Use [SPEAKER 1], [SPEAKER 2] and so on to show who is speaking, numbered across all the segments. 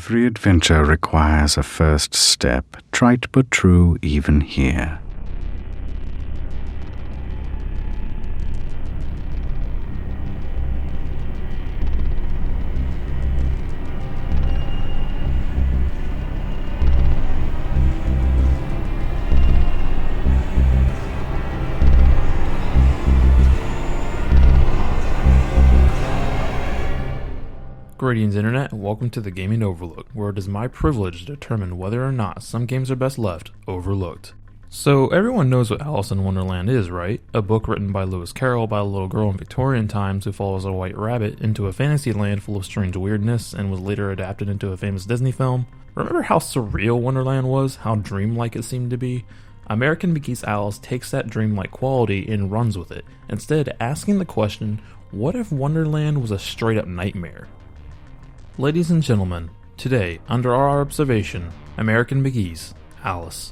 [SPEAKER 1] Every adventure requires a first step, trite but true even here.
[SPEAKER 2] Greetings Internet, and welcome to the Gaming Overlook, where it is my privilege to determine whether or not some games are best left overlooked. So everyone knows what Alice in Wonderland is, right? A book written by Lewis Carroll about a little girl in Victorian times who follows a white rabbit into a fantasy land full of strange weirdness and was later adapted into a famous Disney film. Remember how surreal Wonderland was? How dreamlike it seemed to be? American McGee's Alice takes that dreamlike quality and runs with it, instead asking the question, what if Wonderland was a straight up nightmare? Ladies and gentlemen, today, under our observation, American McGee's Alice.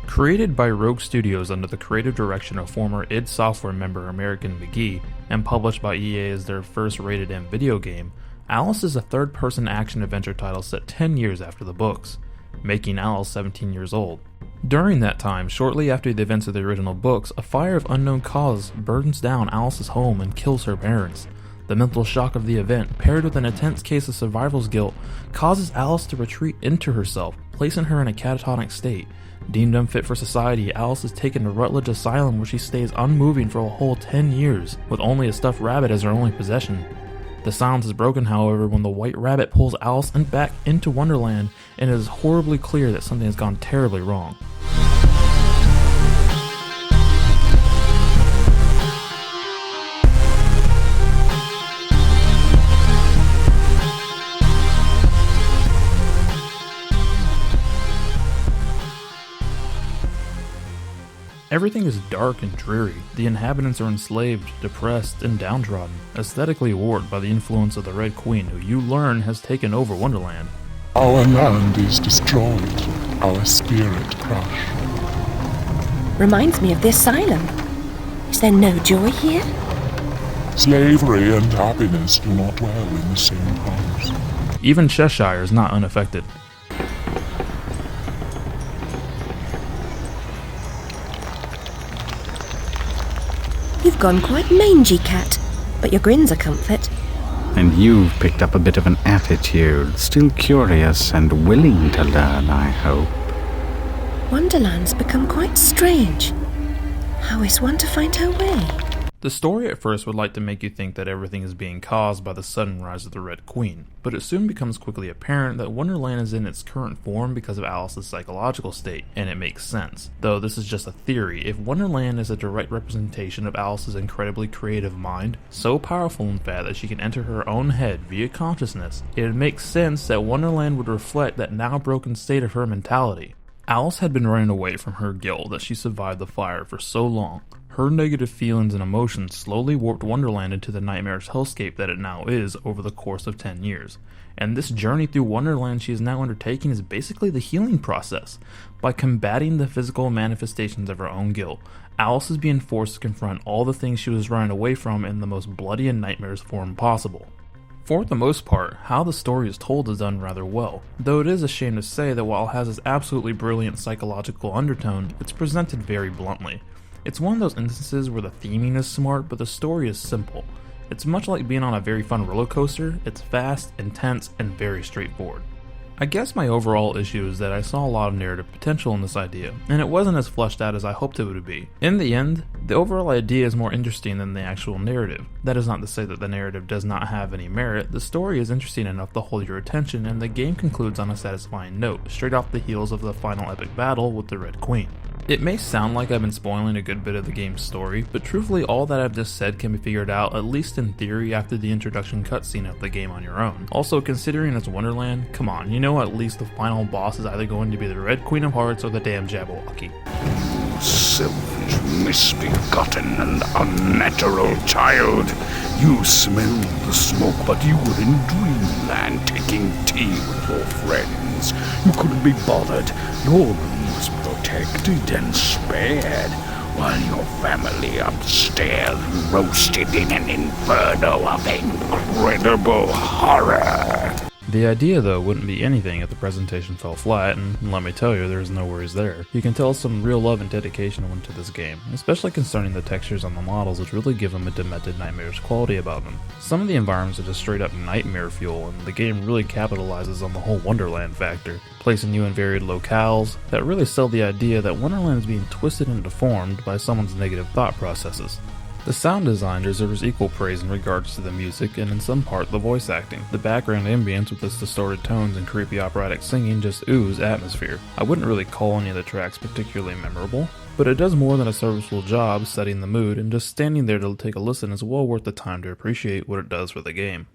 [SPEAKER 2] Created by Rogue Studios under the creative direction of former id Software member American McGee, and published by EA as their first rated M video game, Alice is a third-person action-adventure title set 10 years after the books, making Alice 17 years old. During that time, shortly after the events of the original books, a fire of unknown cause burns down Alice's home and kills her parents. The mental shock of the event, paired with an intense case of survival's guilt, causes Alice to retreat into herself, placing her in a catatonic state. Deemed unfit for society, Alice is taken to Rutledge Asylum, where she stays unmoving for a whole 10 years, with only a stuffed rabbit as her only possession. The silence is broken, however, when the white rabbit pulls Alice back into Wonderland, and it is horribly clear that something has gone terribly wrong. Everything is dark and dreary. The inhabitants are enslaved, depressed, and downtrodden, aesthetically warped by the influence of the Red Queen, who you learn has taken over Wonderland.
[SPEAKER 3] Our land is destroyed, our spirit crushed.
[SPEAKER 4] Reminds me of the asylum. Is there no joy here?
[SPEAKER 3] Slavery and happiness do not dwell in the same house.
[SPEAKER 2] Even Cheshire is not unaffected.
[SPEAKER 4] You've gone quite mangy, Cat, but your grin's a comfort.
[SPEAKER 1] And you've picked up a bit of an attitude, still curious and willing to learn, I hope.
[SPEAKER 4] Wonderland's become quite strange. How is one to find her way?
[SPEAKER 2] The story at first would like to make you think that everything is being caused by the sudden rise of the Red Queen, but it soon becomes quickly apparent that Wonderland is in its current form because of Alice's psychological state, and it makes sense. Though this is just a theory, if Wonderland is a direct representation of Alice's incredibly creative mind, so powerful in fact that she can enter her own head via consciousness, it makes sense that Wonderland would reflect that now broken state of her mentality. Alice had been running away from her guilt that she survived the fire for so long. Her negative feelings and emotions slowly warped Wonderland into the nightmarish hellscape that it now is over the course of 10 years. And this journey through Wonderland she is now undertaking is basically the healing process. By combating the physical manifestations of her own guilt, Alice is being forced to confront all the things she was running away from in the most bloody and nightmarish form possible. For the most part, how the story is told is done rather well, though it is a shame to say that while it has this absolutely brilliant psychological undertone, it's presented very bluntly. It's one of those instances where the theming is smart, but the story is simple. It's much like being on a very fun roller coaster. It's fast, intense, and very straightforward. I guess my overall issue is that I saw a lot of narrative potential in this idea, and it wasn't as fleshed out as I hoped it would be. In the end, the overall idea is more interesting than the actual narrative. That is not to say that the narrative does not have any merit. The story is interesting enough to hold your attention, and the game concludes on a satisfying note, straight off the heels of the final epic battle with the Red Queen. It may sound like I've been spoiling a good bit of the game's story, but truthfully all that I've just said can be figured out, at least in theory, after the introduction cutscene of the game on your own. Also, considering it's Wonderland, come on, you know at least the final boss is either going to be the Red Queen of Hearts or the damn Jabberwocky.
[SPEAKER 5] Selfish, misbegotten, and unnatural child. You smelled the smoke, but you were in dreamland taking tea with your friends. You couldn't be bothered. Your room was protected and spared. while your family upstairs roasted in an inferno of incredible horror.
[SPEAKER 2] The idea though wouldn't be anything if the presentation fell flat, and let me tell you, there's no worries there. You can tell some real love and dedication went into this game, especially concerning the textures on the models, which really give them a demented, nightmarish quality about them. Some of the environments are just straight up nightmare fuel, and the game really capitalizes on the whole Wonderland factor, placing you in varied locales that really sell the idea that Wonderland is being twisted and deformed by someone's negative thought processes. The sound design deserves equal praise in regards to the music and in some part the voice acting. The background ambience with its distorted tones and creepy operatic singing just ooze atmosphere. I wouldn't really call any of the tracks particularly memorable, but it does more than a serviceable job setting the mood, and just standing there to take a listen is well worth the time to appreciate what it does for the game.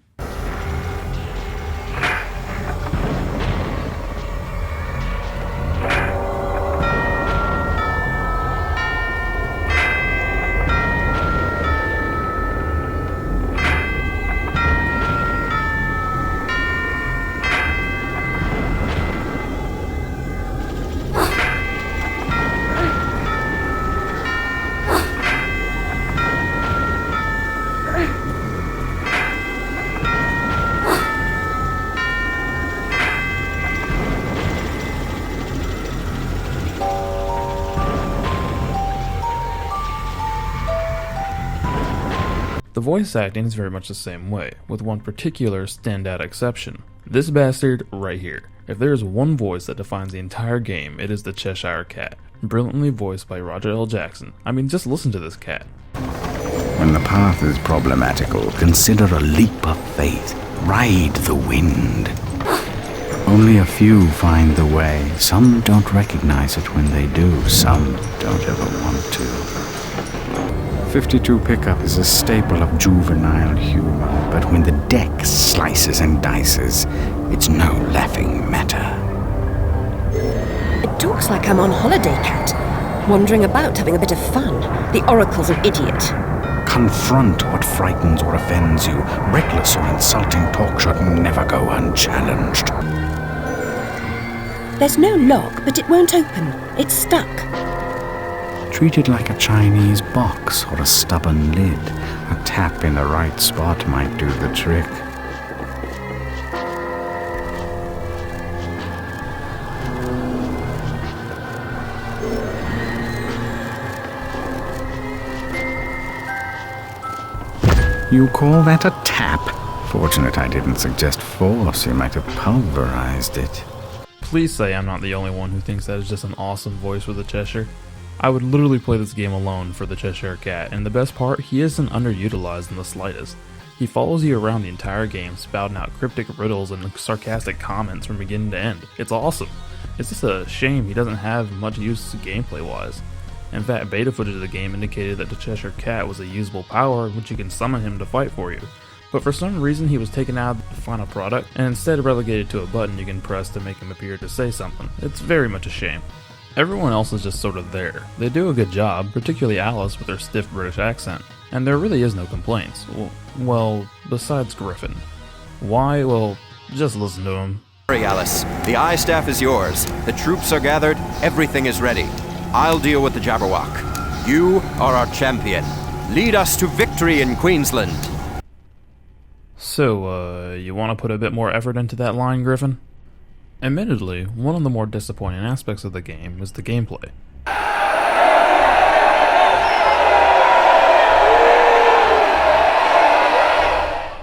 [SPEAKER 2] The voice acting is very much the same way, with one particular standout exception. This bastard right here. If there is one voice that defines the entire game, it is the Cheshire Cat, brilliantly voiced by Roger L. Jackson. I mean, just listen to this cat.
[SPEAKER 1] When the path is problematical, consider a leap of faith. Ride the wind. Only a few find the way. Some don't recognize it when they do. Some don't ever want to. 52 pickup is a staple of juvenile humor, but when the deck slices and dices, it's no laughing matter.
[SPEAKER 4] It talks like I'm on holiday, Cat. Wandering about having a bit of fun. The Oracle's an idiot.
[SPEAKER 1] Confront what frightens or offends you. Reckless or insulting talk should never go unchallenged.
[SPEAKER 4] There's no lock, but it won't open. It's stuck.
[SPEAKER 1] Treat it like a Chinese box or a stubborn lid. A tap in the right spot might do the trick. You call that a tap? Fortunate I didn't suggest force. You might have pulverized it.
[SPEAKER 2] Please say I'm not the only one who thinks that is just an awesome voice for the Cheshire. I would literally play this game alone for the Cheshire Cat, and the best part, he isn't underutilized in the slightest. He follows you around the entire game, spouting out cryptic riddles and sarcastic comments from beginning to end. It's awesome. It's just a shame he doesn't have much use gameplay-wise. In fact, beta footage of the game indicated that the Cheshire Cat was a usable power in which you can summon him to fight for you. But for some reason he was taken out of the final product, and instead relegated to a button you can press to make him appear to say something. It's very much a shame. Everyone else is just sort of there. They do a good job, particularly Alice with her stiff British accent. And there really is no complaints. Well, besides Griffin. Why? Well, just listen to him.
[SPEAKER 6] Sorry, Alice. The eye staff is yours. The troops are gathered. Everything is ready. I'll deal with the Jabberwock. You are our champion. Lead us to victory in Queensland.
[SPEAKER 2] So, you want to put a bit more effort into that line, Griffin? Admittedly, one of the more disappointing aspects of the game is the gameplay.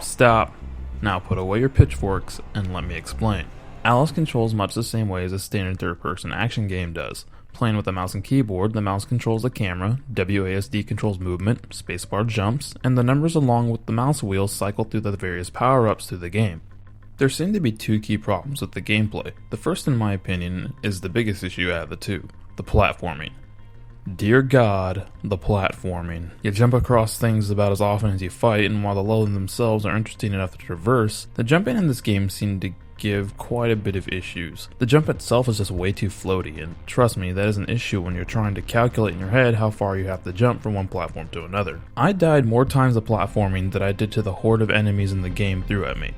[SPEAKER 2] Stop. Now put away your pitchforks and let me explain. Alice controls much the same way as a standard third-person action game does. Playing with the mouse and keyboard, the mouse controls the camera, WASD controls movement, spacebar jumps, and the numbers along with the mouse wheels cycle through the various power-ups through the game. There seem to be two key problems with the gameplay. The first, in my opinion, is the biggest issue out of the two, the platforming. Dear God, the platforming. You jump across things about as often as you fight, and while the levels themselves are interesting enough to traverse, the jumping in this game seemed to give quite a bit of issues. The jump itself is just way too floaty, and trust me, that is an issue when you're trying to calculate in your head how far you have to jump from one platform to another. I died more times of platforming than I did to the horde of enemies in the game threw at me.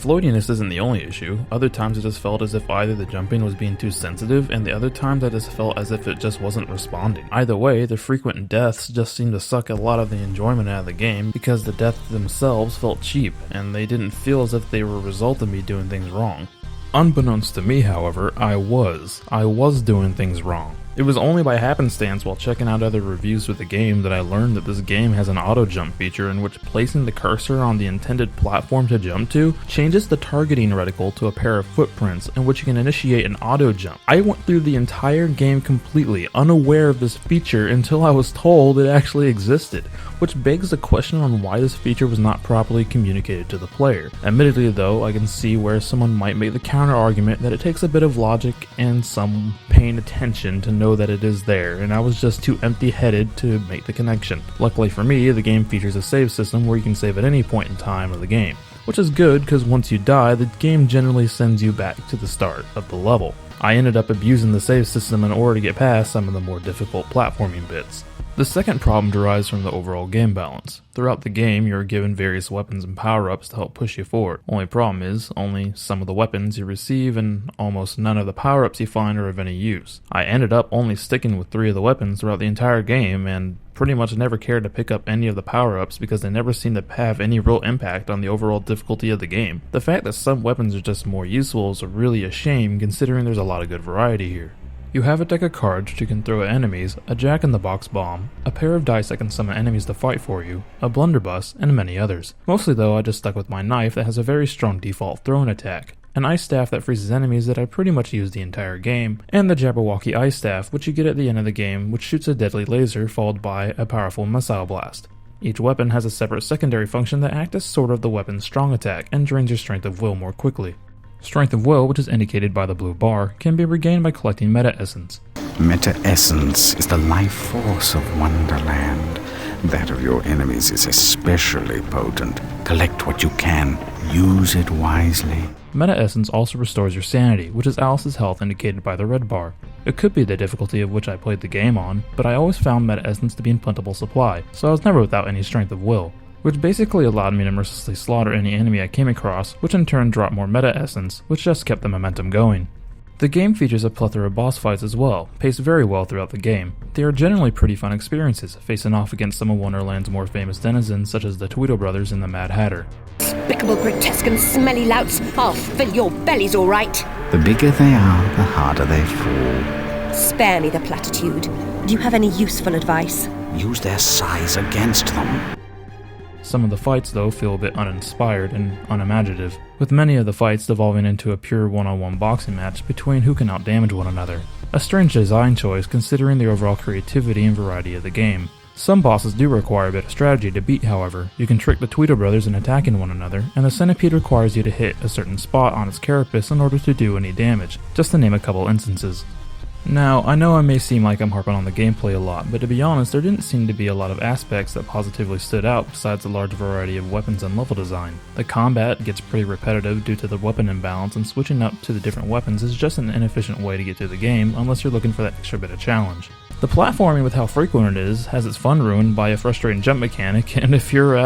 [SPEAKER 2] floatiness isn't the only issue. Other times it just felt as if either the jumping was being too sensitive, and the other times I just felt as if it just wasn't responding. Either way, the frequent deaths just seemed to suck a lot of the enjoyment out of the game because the deaths themselves felt cheap, and they didn't feel as if they were a result of me doing things wrong. Unbeknownst to me, however, I was doing things wrong. It was only by happenstance while checking out other reviews for the game that I learned that this game has an auto jump feature in which placing the cursor on the intended platform to jump to changes the targeting reticle to a pair of footprints in which you can initiate an auto jump. I went through the entire game completely unaware of this feature until I was told it actually existed, which begs the question on why this feature was not properly communicated to the player. Admittedly though, I can see where someone might make the counter argument that it takes a bit of logic and some paying attention to know that it is there, and I was just too empty-headed to make the connection. Luckily for me, the game features a save system where you can save at any point in time of the game, which is good because once you die, the game generally sends you back to the start of the level. I ended up abusing the save system in order to get past some of the more difficult platforming bits. The second problem derives from the overall game balance. Throughout the game, you are given various weapons and power-ups to help push you forward. Only problem is, only some of the weapons you receive and almost none of the power-ups you find are of any use. I ended up only sticking with 3 of the weapons throughout the entire game and pretty much never cared to pick up any of the power-ups because they never seemed to have any real impact on the overall difficulty of the game. The fact that some weapons are just more useful is really a shame considering there's a lot of good variety here. You have a deck of cards that you can throw at enemies, a jack-in-the-box bomb, a pair of dice that can summon enemies to fight for you, a blunderbuss, and many others. Mostly though, I just stuck with my knife that has a very strong default throwing attack, an ice staff that freezes enemies that I pretty much use the entire game, and the Jabberwocky ice staff which you get at the end of the game which shoots a deadly laser followed by a powerful missile blast. Each weapon has a separate secondary function that acts as sort of the weapon's strong attack and drains your strength of will more quickly. Strength of will, which is indicated by the blue bar, can be regained by collecting meta essence.
[SPEAKER 1] Meta essence is the life force of Wonderland. That of your enemies is especially potent. Collect what you can. Use it wisely.
[SPEAKER 2] Meta essence also restores your sanity, which is Alice's health indicated by the red bar. It could be the difficulty of which I played the game on, but I always found meta essence to be in plentiful supply, so I was never without any strength of will, which basically allowed me to mercilessly slaughter any enemy I came across, which in turn dropped more meta essence, which just kept the momentum going. The game features a plethora of boss fights as well, paced very well throughout the game. They are generally pretty fun experiences, facing off against some of Wonderland's more famous denizens such as the Tweedle Brothers and the Mad Hatter.
[SPEAKER 7] Despicable, grotesque and smelly louts, I'll fill your bellies all right.
[SPEAKER 1] The bigger they are, the harder they fall.
[SPEAKER 7] Spare me the platitude.
[SPEAKER 4] Do you have any useful advice?
[SPEAKER 1] Use their size against them.
[SPEAKER 2] Some of the fights, though, feel a bit uninspired and unimaginative, with many of the fights devolving into a pure one-on-one boxing match between who can outdamage one another. A strange design choice considering the overall creativity and variety of the game. Some bosses do require a bit of strategy to beat, however. You can trick the Tweedle Brothers in attacking one another, and the Centipede requires you to hit a certain spot on its carapace in order to do any damage, just to name a couple instances. Now, I know I may seem like I'm harping on the gameplay a lot, but to be honest, there didn't seem to be a lot of aspects that positively stood out besides the large variety of weapons and level design. The combat gets pretty repetitive due to the weapon imbalance, and switching up to the different weapons is just an inefficient way to get through the game unless you're looking for that extra bit of challenge. The platforming, with how frequent it is, has its fun ruined by a frustrating jump mechanic, and if you're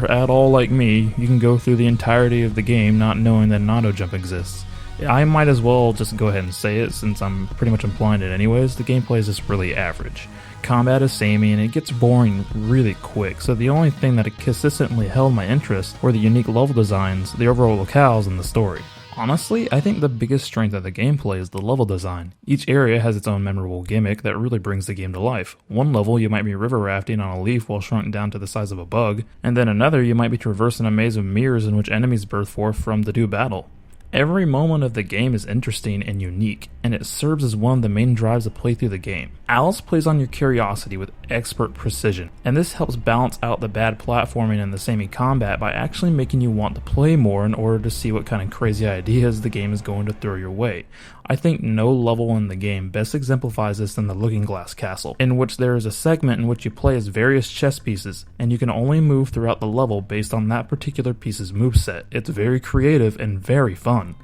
[SPEAKER 2] at all like me, you can go through the entirety of the game not knowing that an auto jump exists. I might as well just go ahead and say it since I'm pretty much implying it anyways. The gameplay is just really average. Combat is samey and it gets boring really quick, so the only thing that consistently held my interest were the unique level designs, the overall locales, and the story. Honestly, I think the biggest strength of the gameplay is the level design. Each area has its own memorable gimmick that really brings the game to life. One level you might be river rafting on a leaf while shrunk down to the size of a bug, and then another you might be traversing a maze of mirrors in which enemies burst forth from to do battle. Every moment of the game is interesting and unique, and it serves as one of the main drives to play through the game. Alice plays on your curiosity with expert precision, and this helps balance out the bad platforming and the samey combat by actually making you want to play more in order to see what kind of crazy ideas the game is going to throw your way. I think no level in the game best exemplifies this than the Looking Glass Castle, in which there is a segment in which you play as various chess pieces, and you can only move throughout the level based on that particular piece's moveset. It's very creative and very fun.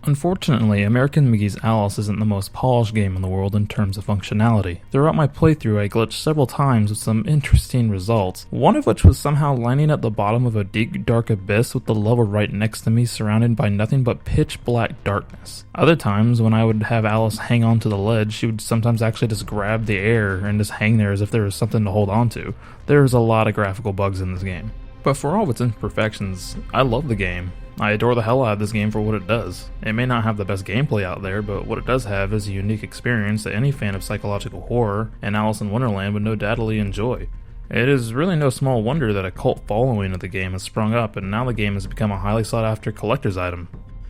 [SPEAKER 2] Unfortunately, American McGee's Alice isn't the most polished game in the world in terms of functionality. Throughout my playthrough, I glitched several times with some interesting results, one of which was somehow landing at the bottom of a deep dark abyss with the level right next to me surrounded by nothing but pitch black darkness. Other times, when I would have Alice hang on to the ledge, she would sometimes actually just grab the air and just hang there as if there was something to hold on to. There's a lot of graphical bugs in this game. But for all of its imperfections, I love the game. I adore the hell out of this game for what it does. It may not have the best gameplay out there, but what it does have is a unique experience that any fan of psychological horror and Alice in Wonderland would no doubtly enjoy. It is really no small wonder that a cult following of the game has sprung up, and now the game has become a highly sought after collector's item.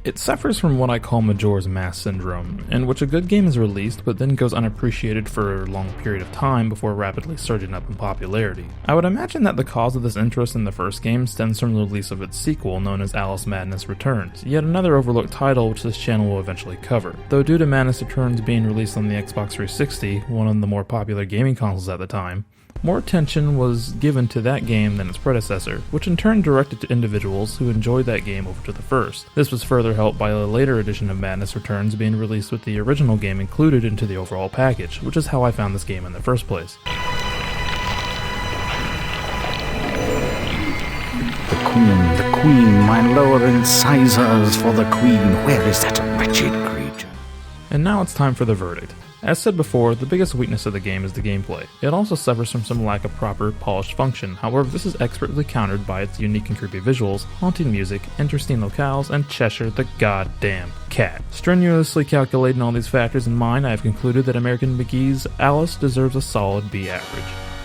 [SPEAKER 2] It suffers from what I call Majora's Mask syndrome, in which a good game is released but then goes unappreciated for a long period of time before rapidly surging up in popularity. I would imagine that the cause of this interest in the first game stems from the release of its sequel known as Alice Madness Returns, yet another overlooked title which this channel will eventually cover. Though due to Madness Returns being released on the Xbox 360, one of the more popular gaming consoles at the time, more attention was given to that game than its predecessor, which in turn directed to individuals who enjoyed that game over to the first. This was further helped by a later edition of Madness Returns being released with the original game included into the overall package, which is how I found this game in the first place.
[SPEAKER 1] The Queen, my lower incisors for the Queen. Where is that wretched creature?
[SPEAKER 2] And now it's time for the verdict. As said before, the biggest weakness of the game is the gameplay. It also suffers from some lack of proper, polished function, however this is expertly countered by its unique and creepy visuals, haunting music, interesting locales, and Cheshire the goddamn cat. Strenuously calculating all these factors in mind, I have concluded that American McGee's Alice deserves a solid B average.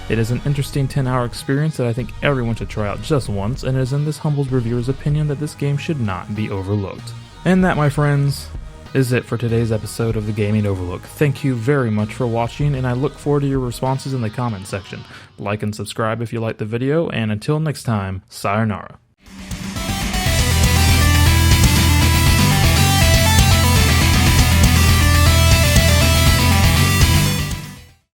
[SPEAKER 2] It is an interesting 10-hour experience that I think everyone should try out just once, and it is in this humble reviewer's opinion that this game should not be overlooked. And that, my friends, is it for today's episode of the Gaming Overlook. Thank you very much for watching, and I look forward to your responses in the comment section. Like and subscribe if you liked the video, and until next time, sayonara.